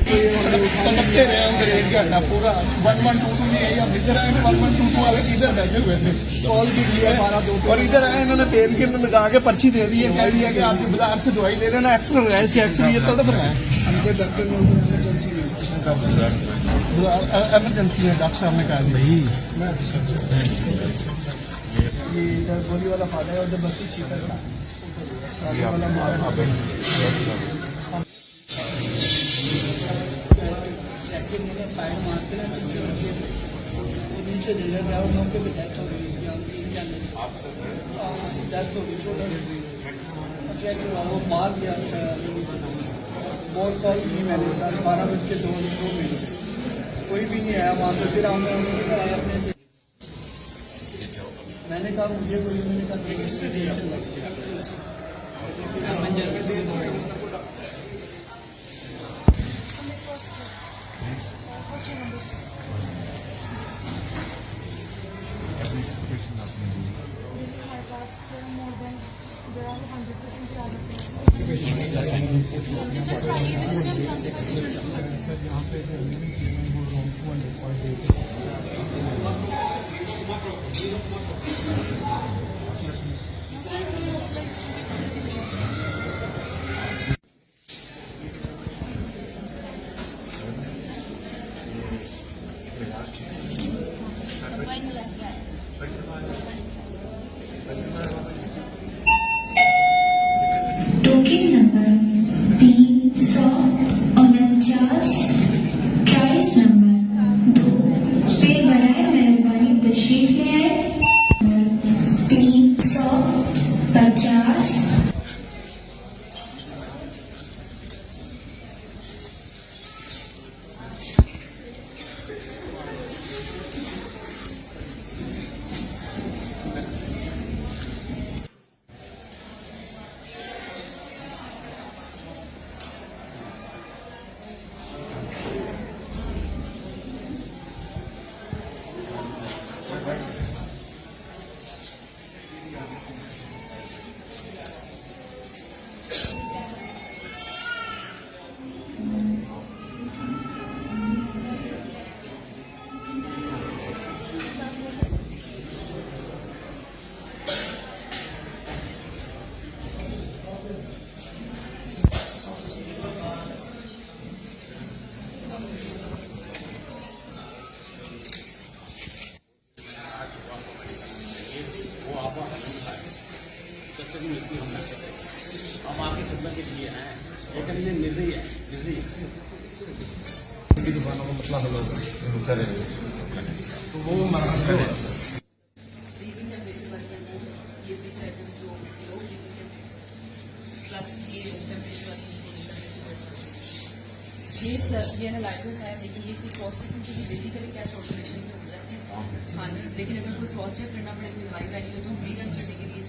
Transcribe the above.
तड़पते रहे उधर 1 घंटा पूरा 1122 नहीं है, हम इधर आए 1122 वाले इधर बैठे हुए थे, कॉल भी किया हमारा 2 और इधर आए इन्होंने पेन किट लगा के पर्ची दे दी है, कह दिया कि आपके बाजार से दवाई ले लेना, एक्सरे लगाए, इसके एक्सरे ये तड़प रहा है। हमको डॉक्टर ने एमरजेंसी है, डॉक्टर साहब ने कहा भाई ये इधर गोली वाला फायदा है, उधर बत्ती छीतर था वाला मारा साइड मारते हैं नीचे ले जाए और मौके पे डेथ हो गई, इसके डेथ हो गई छोटा वो मार दिया बहुत कॉल की मैंने 12:02 कोई भी नहीं आया वहाँ पे, फिर हमने हॉस्पिटल आया अपने, मैंने कहा मुझे कोई, मैंने कहा रजिस्ट्रेशन लग गया। टोकन नंबर 349, प्राइस नंबर 2 पे बराए मेहरबानी तशरीफ ले आए। 350 हम आपकी खिदमत के लिए हैं, लेकिन ये निर्दयी है, निर्दयी की दुकानों का मसला हल होगा तो वो मरम्मत करें। फ्रीजिंग टेम्परेचर वाली हमको ये फ्रिज आइटम जो लो फ्रीजिंग टेम्परेचर प्लस ये टेम्परेचर वाली ये एनालाइजर है, लेकिन ये सिर्फ क्रॉस चेक क्योंकि बेसिकली कैश ऑटोमेशन में हो जाते हैं। हाँ जी, लेकिन अगर कोई क्रॉस चेक करना पड़े, कोई हाई वैल्यू हो तो हम रीरन करने के लिए